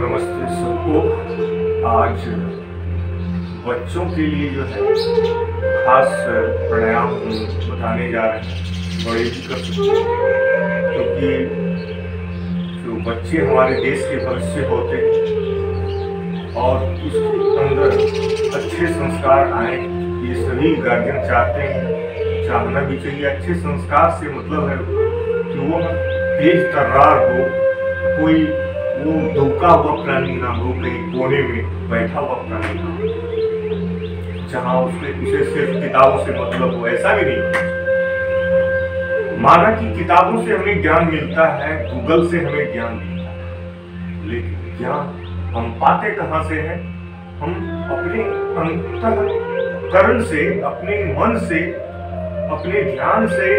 नमस्ते सबको। आज बच्चों के लिए जो है खास प्राणायाम बताने जा रहे हैं। बड़े ही कर सकते हैं क्योंकि जो बच्चे हमारे देश के भविष्य होते हैं और उसके अंदर अच्छे संस्कार आए, ये सभी गार्जियन चाहते हैं, चाहना भी चाहिए। अच्छे संस्कार से मतलब है कि वो तेज तर्रार हो, कोई वो धोखा हुआ प्राणी ना हो, कहीं कोने में बैठा हुआ प्राणी ना हो जहाँ उसे सिर्फ किताबों से मतलब हो। ऐसा भी नहीं। माना कि किताबों से हमें ज्ञान मिलता है, गूगल से हमें ज्ञान मिलता है, लेकिन ज्ञान हम पाते कहाँ से हैं? हम अपने अंतःकरण से, अपने मन से, अपने ध्यान से,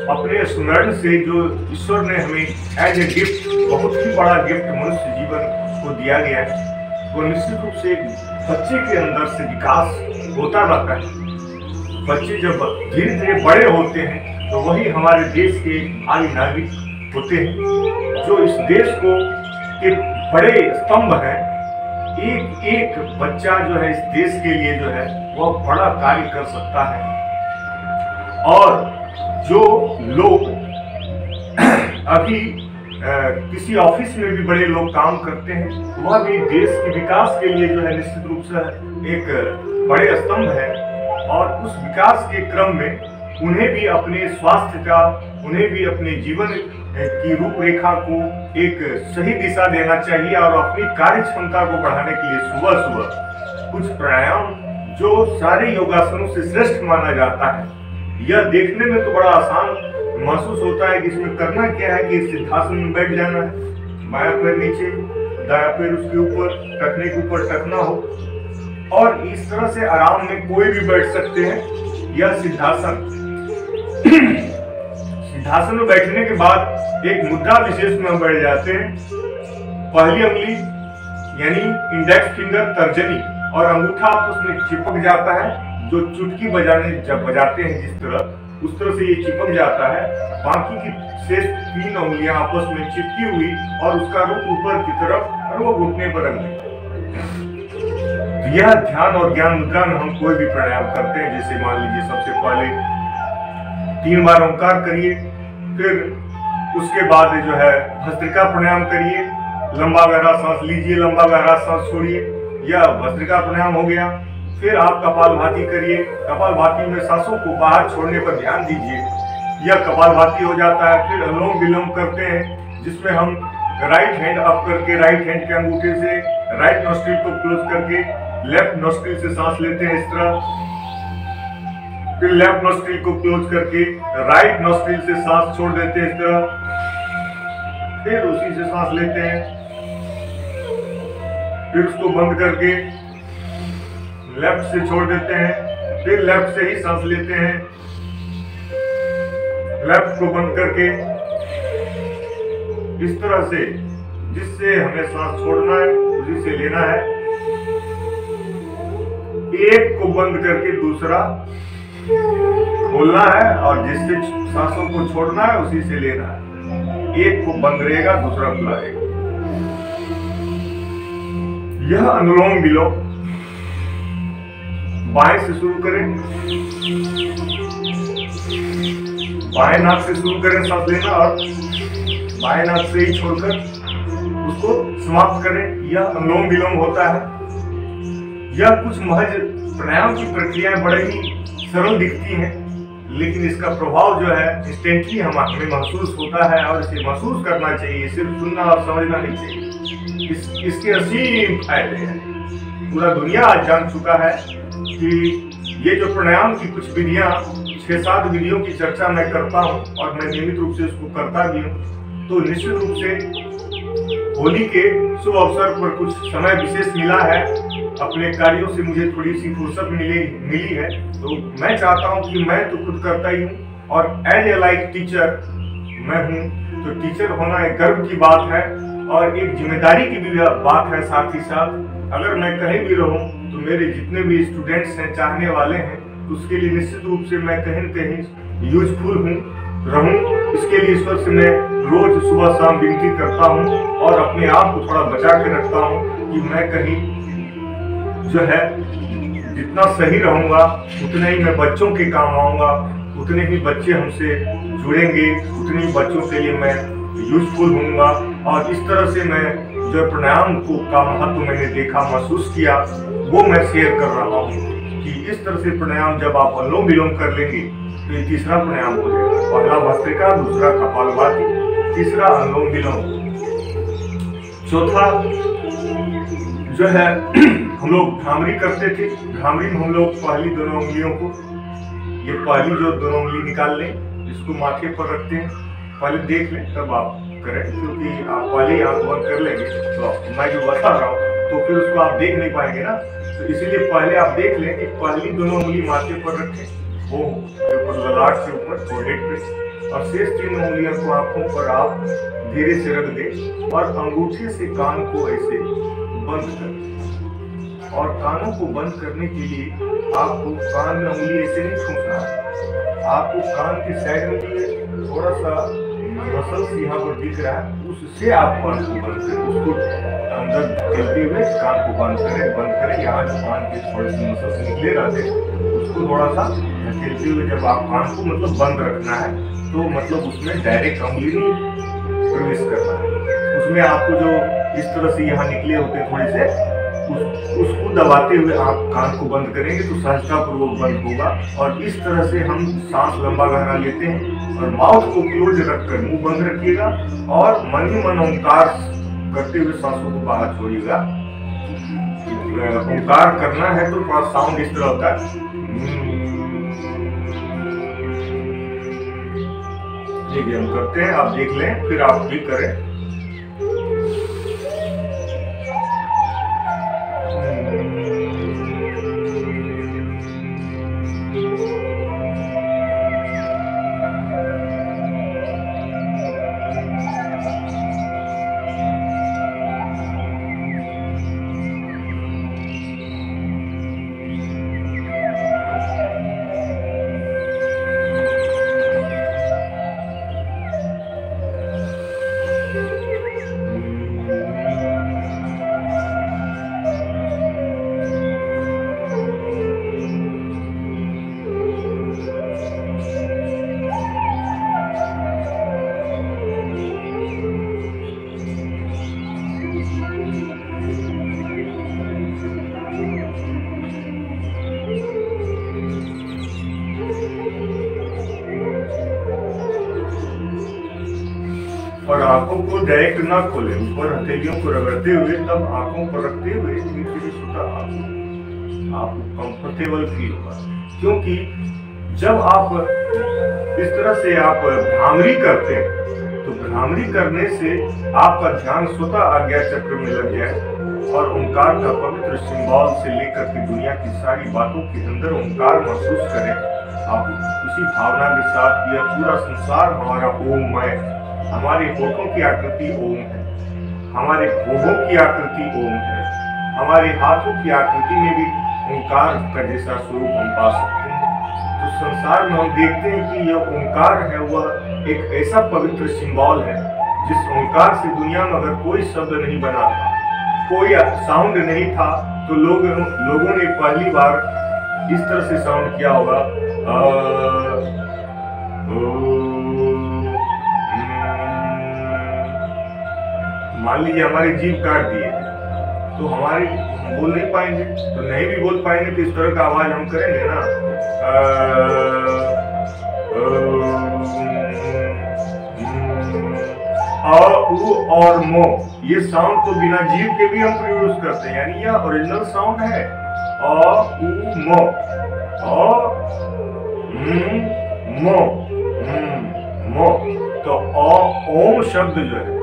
अपने स्मरण से, जो ईश्वर ने हमें एज ए गिफ्ट, बहुत ही बड़ा गिफ्ट मनुष्य जीवन को दिया गया है। वो निश्चित रूप से बच्चे के अंदर से विकास होता रहता है। बच्चे जब धीरे धीरे बड़े होते हैं तो वही हमारे देश के आदि नागरिक होते हैं, जो इस देश को के बड़े स्तंभ हैं। एक एक बच्चा जो है इस देश के लिए जो है वह बड़ा कार्य कर सकता है। और जो लोग अभी किसी ऑफिस में भी बड़े लोग काम करते हैं, वह भी देश के विकास के लिए जो है निश्चित रूप से एक बड़े स्तंभ है। और उस विकास के क्रम में उन्हें भी अपने स्वास्थ्य का, उन्हें भी अपने जीवन की रूपरेखा को एक सही दिशा देना चाहिए और अपनी कार्य क्षमता को बढ़ाने के लिए सुबह सुबह कुछ प्राणायाम, जो सारे योगासनों से श्रेष्ठ माना जाता है। यह देखने में तो बड़ा आसान महसूस होता है कि इसमें करना क्या है कि सिद्धासन में बैठ जाना है, बायां पैर नीचे, दायां पैर उसके ऊपर, टखने के ऊपर टखना हो, और इस तरह से आराम में कोई भी बैठ सकते हैं। यह सिद्धासन। सिद्धासन में बैठने के बाद एक मुद्रा विशेष में हम बैठ जाते हैं। पहली उंगली यानी इंडेक्स फिंगर, तर्जनी और अंगूठा आपस में चिपक जाता है। जो चुटकी जब बजाते हैं जिस तरह, उस तरह से ये चिपक जाता है। बाकी की शेष 3 उंगलियां आपस में चिपकी हुई और उसका रुख ऊपर की तरफ और वो घुटने पर रख देते हैं। यह ध्यान और ज्ञान मुद्रा में हम कोई भी प्राणायाम करते हैं। जैसे मान लीजिए सबसे पहले 3 बार ओंकार करिए, फिर उसके बाद जो है भस्त्रिका प्राणायाम करिए, लंबा गहरा सांस लीजिए, लंबा गहरा सांस छोड़िए। यह भस्त्रिका प्राणायाम हो गया। फिर आप कपालभाति करिए। कपालभाति में सांसों को बाहर छोड़ने पर ध्यान दीजिए। यह कपालभाति हो जाता है। फिर अनुलोम विलोम करते हैं, जिसमें हम राइट हैंड अप करके, राइट हैंड के अंगूठे से राइट नोस्ट्रिल को क्लोज करके लेफ्ट नोस्ट्रिल से सांस लेते हैं इस तरह। फिर लेफ्ट नोस्ट्रिल को क्लोज करके राइट नोस्ट्रिल से सांस छोड़ देते हैं इस तरह। फिर उसी से सांस लेते हैं, फिर उसको बंद करके लेफ्ट से छोड़ देते हैं, फिर लेफ्ट से ही सांस लेते हैं, लेफ्ट को बंद करके इस तरह से, जिससे हमें सांस छोड़ना है उसी से लेना है। एक को बंद करके दूसरा खोलना है और जिससे सांसों को छोड़ना है उसी से लेना है। एक को बंद रहेगा, दूसरा खुला रहेगा। यह अनुलोम विलोम बाएं से शुरू करें, बाएं नाक से शुरू करें सांस लेना और बाएं नाक से ही छोड़कर उसको समाप्त करें। यह अनुलोम विलोम होता है। यह कुछ महज प्राणायाम की प्रक्रियाएं बड़े ही सरल दिखती हैं, लेकिन इसका प्रभाव जो है इंस्टेंटली हमें महसूस होता है और इसे महसूस करना चाहिए, सिर्फ सुनना और समझना नहीं चाहिए। इसके असीम फायदे हैं। पूरा दुनिया आज जान चुका है कि ये जो प्राणायाम की कुछ विधियां, 6-7 विधियों की चर्चा मैं करता हूं और मैं नियमित रूप से इसको करता भी हूं। तो निश्चित रूप से होली के शुभ अवसर पर कुछ समय विशेष मिला है, अपने कार्यों से मुझे थोड़ी सी फुर्सत मिली है, तो मैं चाहता हूं कि मैं तो खुद करता ही हूं और एज ए लाइक टीचर मैं हूं, तो टीचर होना एक गर्व की बात है और एक जिम्मेदारी की भी बात है। साथ ही साथ अगर मैं कहीं भी रहूं तो मेरे जितने भी स्टूडेंट्स हैं, चाहने वाले हैं, तो उसके लिए निश्चित रूप से मैं कहीं न कहीं यूजफुल हूँ। रहूं, इसके लिए ईश्वर से मैं रोज सुबह शाम विनती करता हूं और अपने आप को थोड़ा बचा के रखता हूं कि मैं कहीं जो है जितना सही रहूंगा उतने ही मैं बच्चों के काम आऊंगा, उतने ही बच्चे हमसे जुड़ेंगे, उतने ही बच्चों के लिए मैं यूजफुल होऊंगा। और इस तरह से मैं जो प्राणायाम को का महत्व मैंने देखा, महसूस किया, वो मैं शेयर कर रहा हूँ कि इस तरह से प्राणायाम जब आप अनुलोम विलोम कर लेंगे तो ये तीसरा प्राणायाम हो जाएगा। पहला भस्त्रिका, दूसरा कपालभाति, तीसरा अनुलोम विलोम, चौथा जो है हम लोग भ्रामरी करते थे। भ्रामरी में हम लोग पहली दोनों उंगलियों को, ये पहली जो दोनों उंगली निकाल लें, इसको माथे पर रखते हैं, पहले देख लें तब आप करें, क्योंकि आप पहले ही आंख बंद कर लेंगे तो मैं जो बता रहा हूँ तो फिर उसको आप देख नहीं पाएंगे ना, तो इसीलिए पहले आप देख लें कि पहली दोनों उंगली माथे पर रखें, वो ऊपर ललाट के ऊपर फोरहेड पे, और शेष तीन उंगलियों को आंखों पर आप धीरे से रख दें और अंगूठे से कान को ऐसे बंद करें। और कानों को बंद करने के लिए आपको कान में उंगली ऐसे नहीं ठूंसना है, आपको कान के साइड में भी थोड़ा सा मसल्स यहाँ पर दिख रहा है, उससे आप कान को बंद करें, उसको अंदर चलते हुए कान को बंद करें। यहाँ जो कान के थोड़े से मसल्स निकले रहते हैं उसको थोड़ा सा चलते हुए जब आप कान को मतलब बंद रखना है तो मतलब उसमें डायरेक्ट उंगली नहीं प्रवेश करना है, उसमें आपको जो इस तरह से यहाँ निकले होते हैं थोड़े से उसको दबाते हुए आप कान को बंद करेंगे तो सहजतापूर्वक बंद होगा। और इस तरह से हम सांस लंबा गहरा लेते हैं और माउथ को क्लोज रखकर मुंह बंद रखिएगा और मन ही मन ओंकार करते हुए सांसों को बाहर छोड़िएगा। ओंकार करना है तो थोड़ा साउंड इस तरह होता है, देखिए हम करते हैं, आप देख लें फिर आप भी करें। और आंखों को डायरेक्ट ना खोलें, ऊपर हथेलियों को रगड़ते हुए तब आंखों पर रखते हुए आपको कंफर्टेबल फील होगा। क्योंकि जब आप इस तरह से आप भ्रामरी करते हैं तो भ्रामरी करने से आपका ध्यान स्वतः आज्ञा चक्र में लग जाए और ओंकार का पवित्र सिंबल से लेकर के दुनिया की सारी बातों के अंदर ओंकार महसूस करें। आप उसी भावना के साथ यह पूरा संसार हमारा ओममय, हमारे होठों की आकृति ओम है, हमारे भौहों की आकृति ओम है, हमारे हाथों की आकृति में भी ओंकार का जैसा स्वरूप हम पा सकते हैं। तो संसार में हम देखते हैं कि यह ओंकार है, वह एक ऐसा पवित्र सिंबल है जिस ओंकार से दुनिया में अगर कोई शब्द नहीं बना था, कोई साउंड नहीं था, तो लोगों ने पहली बार इस तरह से साउंड किया होगा, मान लीजिए हमारी जीभ काट दिए तो हम बोल नहीं पाएंगे, तो नहीं भी बोल पाएंगे तो इस तरह का आवाज हम करेंगे ना, उ और मो, ये साउंड तो बिना जीभ के भी हम यूज करते हैं, यानी यह ओरिजिनल साउंड है। उ मो, मो, मो, तो ओम शब्द जो है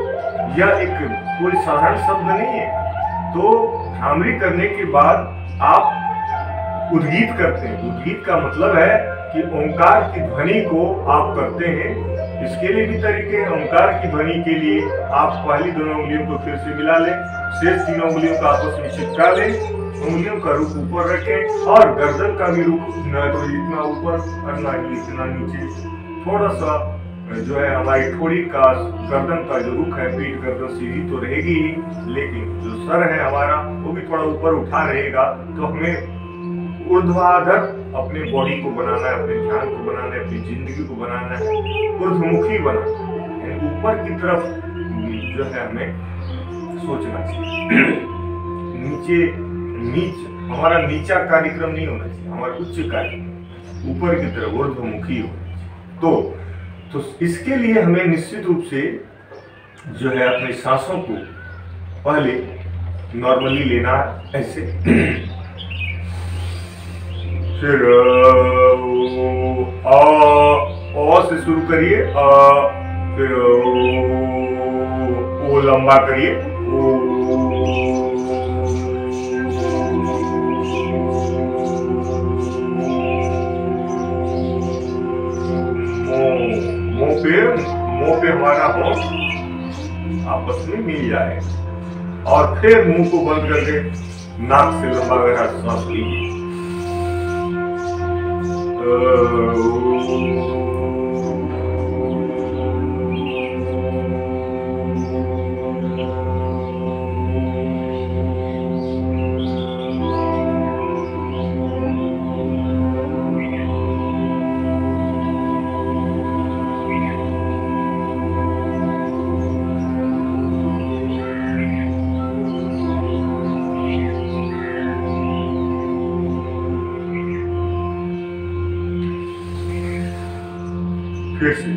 यह एक कोई साधारण शब्द नहीं है। तो भ्रामरी करने के बाद आप उद्गीत करते हैं। उद्गीत का मतलब है कि ओंकार की ध्वनि को आप करते हैं। इसके लिए भी तरीके हैं। ओंकार की ध्वनि के लिए आप पहली दोनों उंगलियों को फिर से मिला लें, शेष तीनों उंगलियों को आपस में चिपका लें, उंगलियों का रुख ऊपर रखें और गर्दन का भी रुख न तो इतना ऊपर और न ही इतना नीचे, थोड़ा सा जो है हमारी ठोड़ी का गर्दन का जो रुख है, पीठ गर्दन सीधी तो रहेगी ही, लेकिन जो सर है हमारा वो भी थोड़ा ऊपर उठा रहेगा। तो हमें ऊर्ध्वाधर अपने बॉडी को बनाना है, अपने ध्यान को बनाना है, अपनी जिंदगी को बनाना है, ऊर्ध्वमुखी बनाना है, ऊपर की तरफ जो है हमें सोचना चाहिए। हमारा नीचा कार्यक्रम नहीं होना चाहिए, हमारा उच्च कार्यक्रम ऊपर की तरफ ऊर्ध्वमुखी होना चाहिए। तो इसके लिए हमें निश्चित रूप से जो है अपनी सांसों को पहले नॉर्मली लेना ऐसे, फिर अ से शुरू करिए, फिर ओ लंबा करिए, मुंह पे हमारा हो आपस में मिल जाए, और फिर मुंह को बंद करके नाक से लंबा गहरा सांस लीजिए। फिर से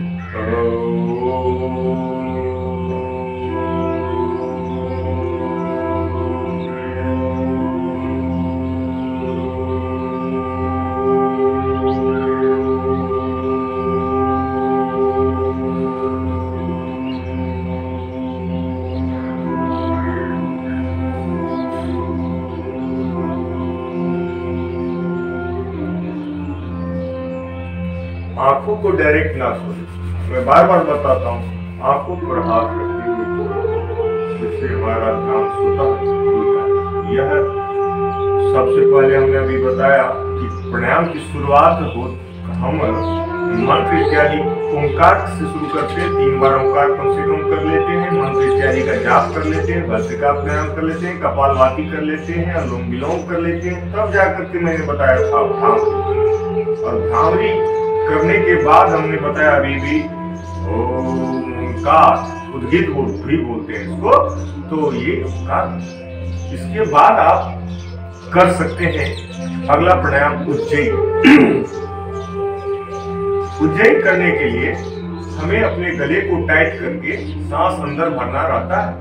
आंखों को डायरेक्ट ना सोचें। मैं बार बार बताता हूँ, आंखों पर हाथ रखते हुए जिससे हमारा ध्यान सोता है। यह सबसे पहले हमने अभी बताया कि प्राणायाम की शुरुआत हो, हम मंत्र इत्यादि ओंकार से शुरू करते हैं। 3 बार ओंकार कम से कम कर लेते हैं, मंत्र इत्यादि का जाप कर लेते हैं, भस्त्रिका प्राणायाम कर लेते हैं, कपालभाति कर लेते हैं, अनुलोम विलोम कर लेते हैं, तब जाकर के मैंने बताया था भ्रामरी। और भ्रामरी करने के बाद हमने बताया अभी भी ओंकार, उद्गीत भी बोलते हैं इसको, तो ये ओंकार। इसके बाद आप कर सकते हैं अगला प्राणायाम उज्जयी। उज्जयी करने के लिए हमें अपने गले को टाइट करके सांस अंदर भरना रहता है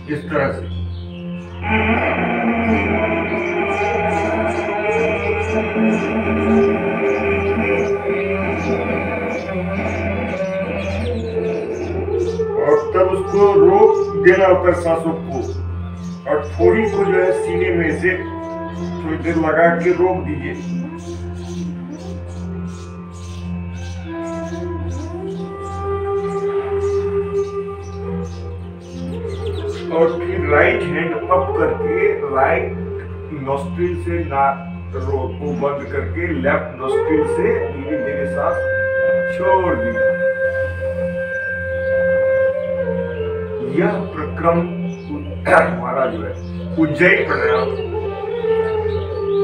इस तरह से। और तब उसको रोक देना होता है सांसों को, और थोड़ी को जो है सीने में से थोड़ी देर लगा के रोक दीजिए। और फिर राइट हैंड अप करके राइट नोस्ट्रिल से रोक को बंद करके लेफ्ट नोस्ट्रिल से धीरे धीरे सांस छोड़ दिया। यह प्रक्रम हमारा जो है उज्जयी प्राणायाम।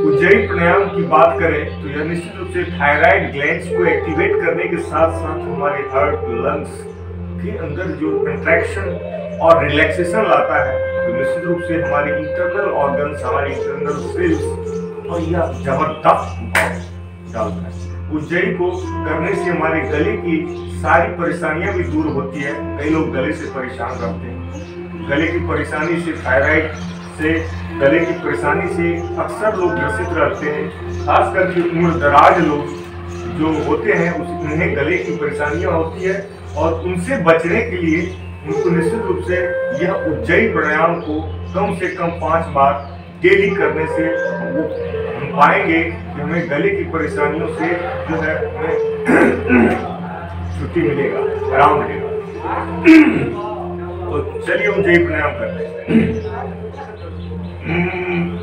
उज्जयी प्राणायाम की बात करें तो यह निश्चित रूप से थायराइड ग्लैंड्स को एक्टिवेट करने के साथ साथ हमारे हार्ट, लंग्स के अंदर जो कंट्रैक्शन और रिलैक्सेशन लाता है, तो निश्चित रूप से हमारे इंटरनल ऑर्गन्स, हमारे इंटरनल सेल्स और यह जबरदस्त प्रभाव डालता है। उज्जयी को करने से हमारे गले की सारी परेशानियां भी दूर होती है। कई लोग गले से परेशान रहते हैं, गले की परेशानी से, थायराइड से, गले की परेशानी से अक्सर लोग ग्रसित रहते हैं। खास करके उम्र दराज लोग जो होते हैं उन्हें गले की परेशानियां होती है, और उनसे बचने के लिए उनको निश्चित रूप से यह उज्जयी प्राणायाम को कम से कम 5 बार डेली करने से वो हम पाएंगे कि हमें गले की परेशानियों से जो है हमें छुट्टी मिलेगा, आराम मिलेगा। तो चलिए उज्जयी प्राणायाम करते हैं।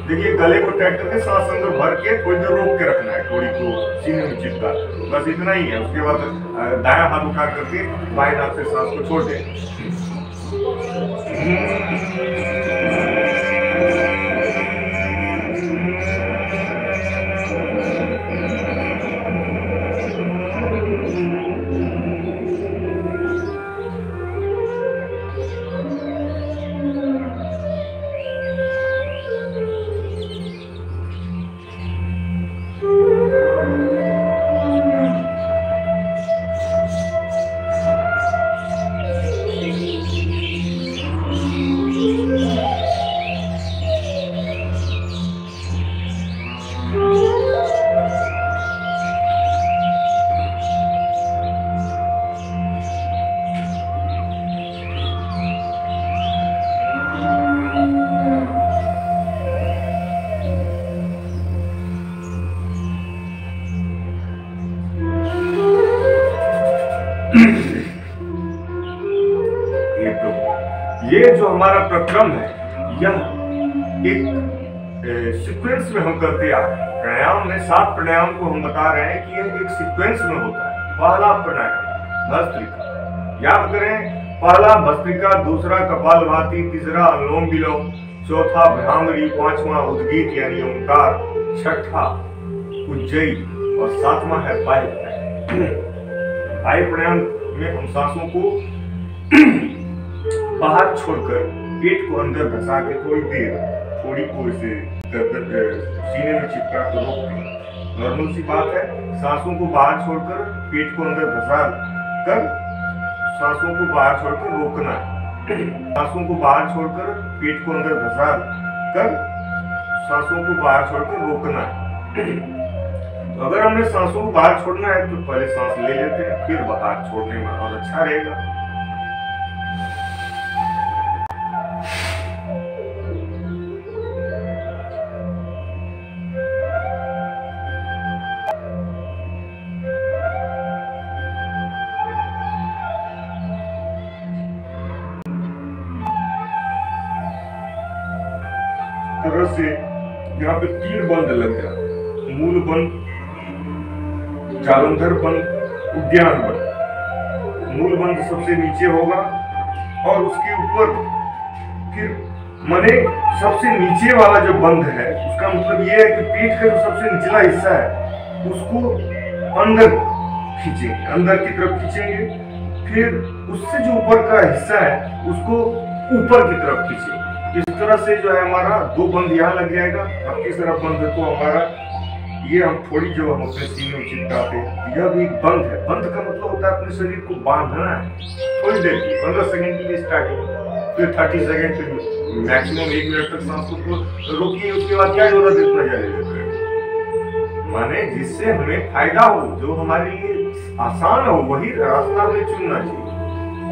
देखिए गले को टाइट करके सांस अंदर भर के थोड़ी देर रोक के रखना है, थोड़ी को सीने में चिपका, बस इतना ही है। उसके बाद दायां हाथ उठा करके बाएं हाथ से सांस को छोड़ दें। ये जो हमारा प्रक्रम है, यह एक सीक्वेंस में हम करते आ रहे हैं। प्राणायाम में 7 प्राणायाम को हम बता रहे हैं कि यह एक सीक्वेंस में होता है। पहला प्राणायाम भस्त्रिका, याद करें, पहला भस्त्रिका, दूसरा कपालभाति, तीसरा अनुलोम विलोम, चौथा भ्रामरी, पांचवा उद्गीत यानी ओंकार, छठा उज्जयी और 7वां है वायु प्राणायाम। वायु प्राणायाम में हम सांसों को बाहर छोड़कर पेट को अंदर धसा के थोड़ी देर, थोड़ी को इसे सीने में चिपका कर रोकते हैं। नॉर्मल सी बात है, सांसों को बाहर छोड़कर पेट को अंदर धसा कर सांसों को बाहर छोड़कर रोकना है। सांसों को बाहर छोड़कर पेट को अंदर धसा कर सांसों को बाहर छोड़कर रोकना है। तो अगर हमने सांसों को बाहर छोड़ना है तो पहले सांस ले लेते हैं, फिर बाहर छोड़ने में और अच्छा रहेगा। तरह से यहाँ पे 3 बंद लग गया, मूल बंद, जालंधर बंद, उद्यान बंद। मूल बंद सबसे नीचे होगा और उसके ऊपर फिर माने सबसे नीचे वाला जो बंद है उसका मतलब ये है कि पीठ का जो सबसे निचला हिस्सा है उसको अंदर खींचेंगे, अंदर की तरफ खींचेंगे। फिर उससे जो ऊपर का हिस्सा है उसको ऊपर की तरफ खींचेंगे। इस तरह से जो है हमारा 2 बंद यहाँ लग जाएगा। अब तीसरा बंद तो हमारा ये हम थोड़ी जो हम अपने सीने में चिपकाते हैं, यह भी बंद है। बंद का मतलब होता है अपने शरीर को बांधना है थोड़ी देर के 15 सेकंड के लिए स्टार्टिंग, फिर 30 सेकंड, फिर मैक्सिमम 1 मिनट तक सांस को रोकिए। उसके बाद क्या जरूरत है इतना जारी, माने जिससे हमें फायदा हो, जो हमारे लिए आसान हो, वही रास्ता हमें चुनना चाहिए।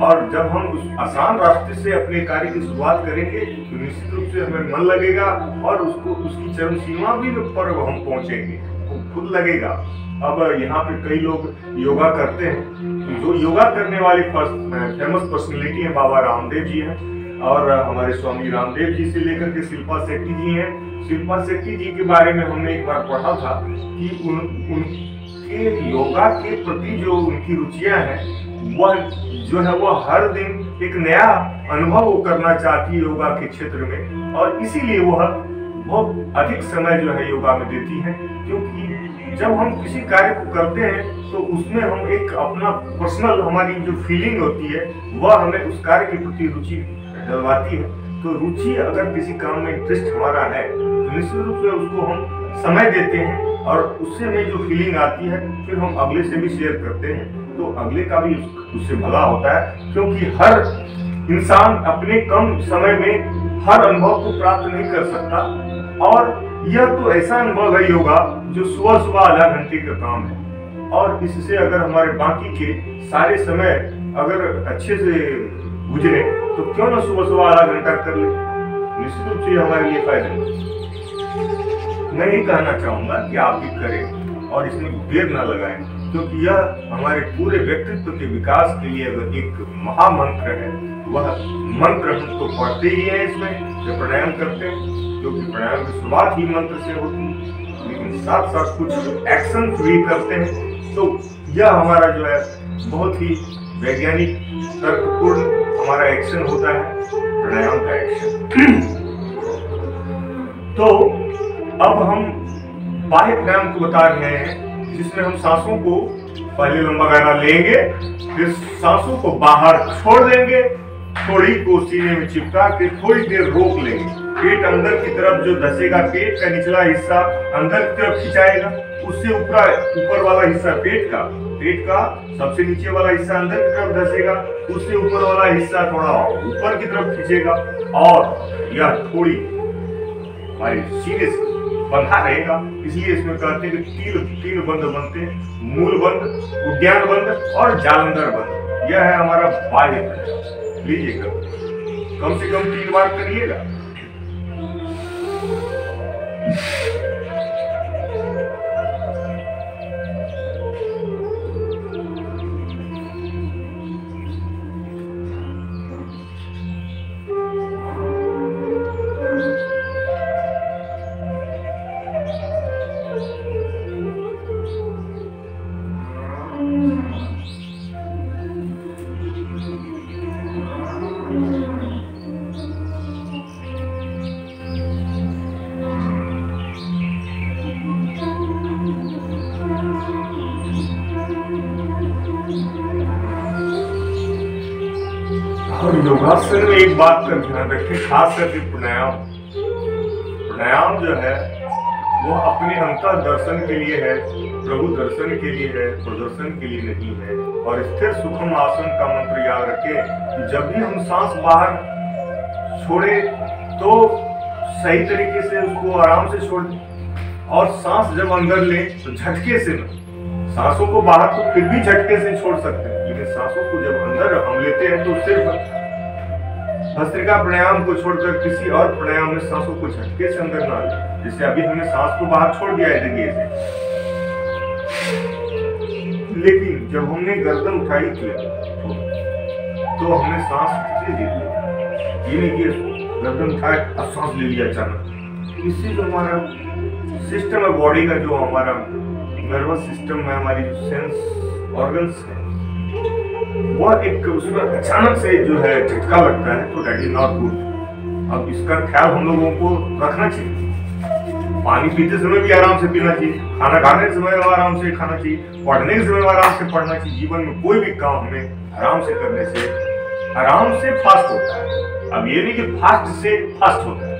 और जब हम उस आसान रास्ते से अपने कार्य की शुरुआत करेंगे तो निश्चित रूप से हमें मन लगेगा और उसको उसकी चरम सीमा भी पर हम पहुंचेंगे, तो खुद लगेगा। अब यहाँ पे कई लोग योगा करते हैं, जो योगा करने वाली फेमस पर्सनैलिटी है बाबा रामदेव जी हैं, और हमारे स्वामी रामदेव जी से लेकर के शिल्पा शेट्टी जी हैं। शिल्पा शेट्टी जी के बारे में हमने एक बार पढ़ा था कि उनके योगा के प्रति जो उनकी रुचियां हैं वह जो है वो हर दिन एक नया अनुभव करना चाहती है योगा के क्षेत्र में, और इसीलिए वह बहुत अधिक समय जो है योगा में देती है। क्योंकि जब हम किसी कार्य को करते हैं तो उसमें हम एक अपना पर्सनल हमारी जो फीलिंग होती है वह हमें उस कार्य के प्रति रुचि दिलवाती है। तो रुचि अगर किसी काम में इंटरेस्ट हमारा है तो निश्चित रूप से उसको हम समय देते हैं और उससे में जो फीलिंग आती है फिर हम अगले से भी शेयर करते हैं, तो अगले का भी उससे भला होता है। क्योंकि हर इंसान अपने कम समय में हर अनुभव को प्राप्त नहीं कर सकता, और यह तो ऐसा अनुभव है योगा जो सुबह आधा घंटे का काम है, और इससे अगर हमारे बाकी के सारे समय अगर अच्छे से गुजरे तो क्यों ना सुबह आधा घंटा कर ले, निश्चित रूप से हमारे लिए फायदेमंद। मैं ये कहना चाहूंगा कि आप भी करें और इसमें देर न लगाएं, क्योंकि यह हमारे पूरे व्यक्तित्व के विकास के लिए अगर एक महामंत्र है वह मंत्र हम तो पढ़ते ही हैं इसमें जब प्राणायाम करते हैं, क्योंकि प्राणायाम की शुरुआत ही मंत्र से होती है, लेकिन साथ साथ कुछ एक्शन भी करते हैं। तो यह हमारा जो है बहुत ही वैज्ञानिक तर्कपूर्ण हमारा एक्शन होता है, प्राणायाम का एक्शन। तो अब हम बाह्य प्राणायाम को बता रहे हैं, जिसमें हम सांसों को पहले लंबा गहरा लेंगे, फिर सांसों को बाहर छोड़ देंगे, थोड़ी को सीने में चिपका के थोड़ी देर रोक लेंगे। पेट अंदर की तरफ जो धसेगा, पेट का निचला हिस्सा अंदर की तरफ खिंचाएगा, उससे ऊपर वाला हिस्सा पेट का सबसे नीचे वाला हिस्सा अंदर की तरफ धसेगा, उससे ऊपर वाला हिस्सा थोड़ा ऊपर की तरफ खींचेगा, और यह थोड़ी हमारे सीने से बंधा रहेगा। इसलिए इसमें कहते हैं कि तीन बंद बनते हैं, मूल बंद, उद्यान बंद और जालंधर बंद। यह है हमारा बाह्य प्राणायाम। लीजिएगा, कम से कम 3 बार करिएगा। और योगासन में एक बात का ध्यान रखें, खास करके प्राणायाम जो है वो अपने अंतर दर्शन के लिए है, प्रभु दर्शन के लिए है, प्रदर्शन के लिए नहीं है। और स्थिर सुखम आसन का मंत्र याद रखें कि जब भी हम सांस बाहर छोड़े तो सही तरीके से उसको आराम से छोड़ें, और सांस जब अंदर ले तो झटके से न। सांसों को बाहर तो फिर भी झटके से छोड़ सकते हैं, लेकिन सांसों को जब अंदर हम लेते हैं तो सिर्फ भस्त्रिका प्राणायाम को छोड़कर किसी और प्राणायाम में सांसों को झटके से अंदर ना ले। जैसे अभी हमने सांस को बाहर छोड़ दिया है जगह से, लेकिन जब हमने गर्दन उठाई थी तो हमने सांस धीरे धीरे, ये नहीं कि गर्दन उठाए और सांस ले लिया अचानक। इससे जो हमारा सिस्टम है बॉडी का, जो हमारा नर्वस सिस्टम है, हमारी जो सेंस ऑर्गन्स है, वह एक उसमें अचानक से जो है झटका लगता है, तो दैट इज नॉट गुड। अब इसका ख्याल हम लोगों को रखना चाहिए। पानी पीते समय भी आराम से पीना चाहिए, खाना खाने के समय आराम से खाना चाहिए, पढ़ने के समय आराम से पढ़ना चाहिए। जीवन में कोई भी काम हमें आराम से करने से आराम से फास्ट होता है। अब ये नहीं कि फास्ट से फास्ट होता है,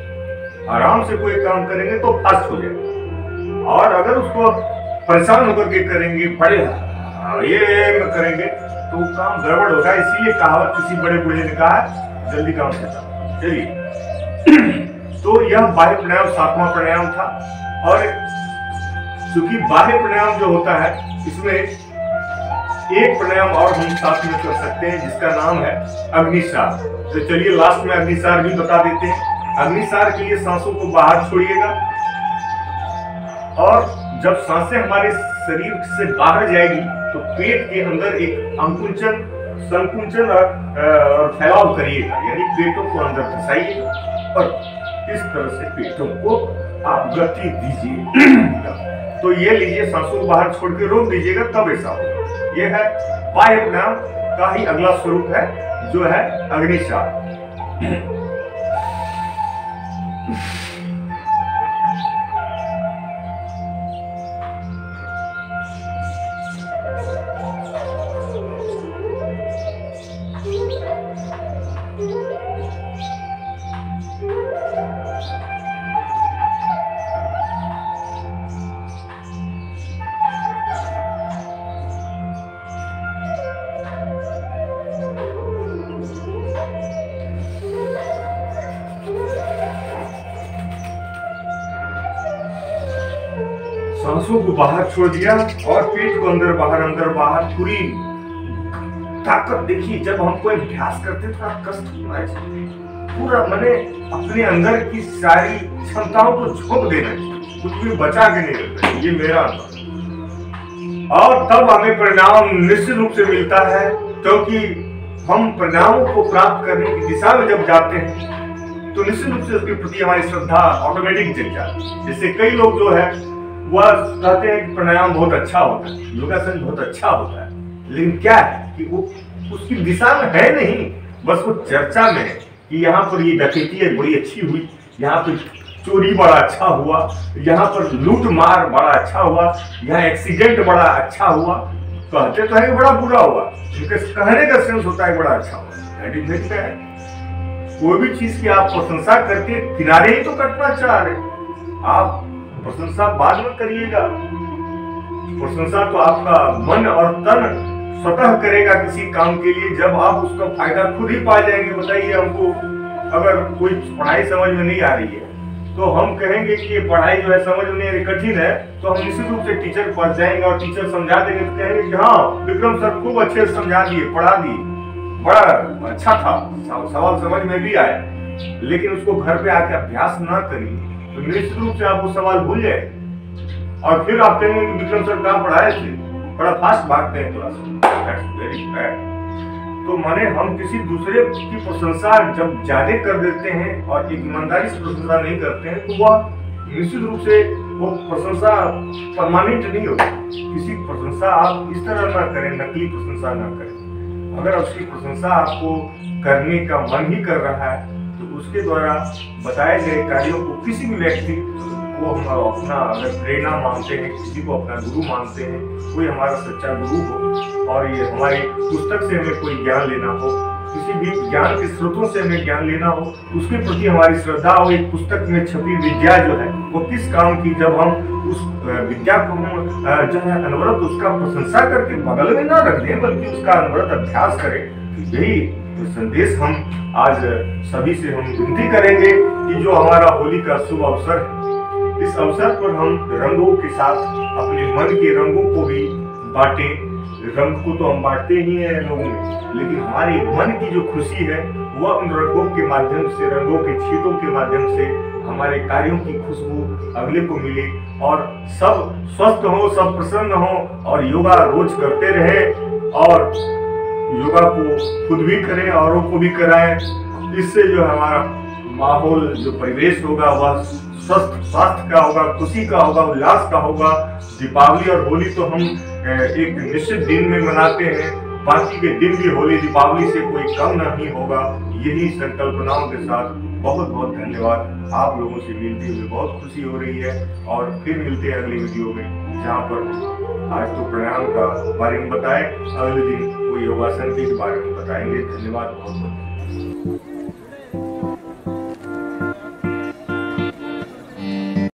आराम से कोई काम करेंगे तो फास्ट हो जाएगा। और अगर उसको परेशान होकर के करेंगे, बड़े ये करेंगे तो काम गड़बड़ होगा। इसीलिए कहावत किसी बड़े बूढ़े ने कहा, जल्दी काम से चलिए। तो यह बाह्य प्राणायाम 7वां प्राणायाम था। और चूंकि बाह्य प्राणायाम जो होता है, इसमें एक प्राणायाम और हम साथ में कर सकते हैं, जिसका नाम है अग्निसार। तो चलिए लास्ट में अग्निसार भी बता देते हैं। अग्निसार के लिए सांसों को बाहर छोड़िएगा, और जब सांसें हमारे शरीर से बाहर जाएगी तो पेट के अंदर एक संकुचन और फैलाव करिएगा, यानी पेटों को अंदर धसाइएगा और इस तरह से पेटों को आप गति दीजिए। तो ये लीजिए, सांसों को बाहर छोड़ के रोक दीजिएगा, तब ऐसा होगा। ये है बाह्य प्राणायाम का ही अगला स्वरूप है, जो है अग्निसार। सांसों को बाहर छोड़ दिया और पेट को अंदर बाहर पूरी ताकत। देखिए, जब हम कोई अभ्यास करते हैं थोड़ा कष्ट होना चाहिए, पूरा मैंने अपने अंदर की सारी क्षमताओं को झोंक देना चाहिए, कुछ भी बचा के नहीं रखना। ये मेरा अनुभव। और तब हमें परिणाम निश्चित रूप से मिलता है, क्योंकि हम परिणामों को प्राप्त करने की दिशा में जब जाते हैं तो निश्चित रूप से उसके प्रति हमारी श्रद्धा ऑटोमेटिक जग जाती है। जैसे कई लोग जो है वह कहते हैं कि प्राणायाम बहुत अच्छा होता है, योगासन बहुत अच्छा होता है, लेकिन क्या है कि वो उसकी दिशा में है नहीं, बस वो चर्चा में है कि यहाँ पर ये डकैती बड़ी अच्छी हुई, यहाँ पर चोरी बड़ा अच्छा हुआ, यहाँ पर लूट मार बड़ा अच्छा हुआ, यहाँ एक्सीडेंट बड़ा अच्छा हुआ। कहते तो है कि बड़ा बुरा हुआ, उनके कहने का सेंस होता है बड़ा अच्छा हुआ। कोई भी चीज की आप प्रशंसा करके किनारे ही तो कटना चाह रहे, आप प्रशंसा बाद में करिएगा। प्रशंसा तो आपका मन और तन स्वतः करेगा किसी काम के लिए, जब आप उसका फायदा खुद ही पा जाएंगे। बताइए, हमको अगर कोई पढ़ाई समझ में नहीं आ रही है तो हम कहेंगे कि ये पढ़ाई जो है समझ में कठिन है, तो हम निश्चित रूप से टीचर के पास जाएंगे और टीचर समझा देंगे तो कहेंगे कि हाँ विक्रम सर खूब अच्छे से समझा दिए, पढ़ा दिए, बड़ा अच्छा था, सवाल समझ में भी आया। लेकिन उसको घर पे आके अभ्यास ना करिए तो निश्चित रूप से आप वो सवाल भूल जाए और फिर आप कहेंगे कि विक्रम सर कहाँ पढ़ाए थे, बड़ा फास्ट भागते हैं क्लास में। That's very bad. तो माने हम किसी दूसरे की प्रशंसा जब ज्यादा कर देते हैं और एक ईमानदारी से प्रशंसा नहीं करते हैं तो वह निश्चित रूप से वो प्रशंसा परमानेंट नहीं होती। किसी प्रशंसा आप इस तरह ना करें, नकली प्रशंसा ना करें। अगर उसकी प्रशंसा आपको करने का मन ही कर रहा है तो उसके द्वारा बताए गए कार्यों को किसी भी व्यक्ति को हम अपना अगर प्रेरणा मानते हैं, किसी को अपना गुरु मानते हैं, कोई हमारा सच्चा गुरु हो और ये हमारी पुस्तक से हमें कोई ज्ञान लेना हो, किसी भी ज्ञान के स्रोतों से हमें ज्ञान लेना हो, उसके प्रति हमारी श्रद्धा हो। एक पुस्तक में छपी विद्या जो है वो किस काम की, जब हम उस विद्या को जो है अनवरत उसका प्रशंसा करके बगल में ना रख दें बल्कि उसका अनवरत अभ्यास करें। यही तो संदेश हम आज सभी से हम विनती करेंगे कि जो हमारा होली का शुभ अवसर है, इस अवसर पर हम रंगों के साथ अपने मन के रंगों को भी बांटें। रंग को तो हम बांटते ही हैं लोगों में, लेकिन हमारे मन की जो खुशी है वह उन रंगों के माध्यम से, रंगों के छींटों के माध्यम से हमारे कार्यों की खुशबू अगले को मिले और सब स्वस्थ हो, सब प्रसन्न हो और योगा रोज करते रहे और योगा को खुद भी करें, औरों को भी कराएं। इससे जो हमारा माहौल, जो परिवेश होगा वह स्वस्थ स्वास्थ्य का होगा, खुशी का होगा, उल्लास का होगा। दीपावली और होली तो हम एक निश्चित दिन में मनाते हैं, बाकी के दिन भी होली दीपावली से कोई कम नहीं होगा। यही संकल्पनाओं के साथ बहुत बहुत धन्यवाद। आप लोगों से मिलते हुए बहुत खुशी हो रही है और फिर मिलते हैं अगली वीडियो में, जहाँ पर आज तो प्राणायाम का बारे में बताएं, अगले दिन कोई योगासन के बारे में बताएंगे। धन्यवाद बहुत बहुत।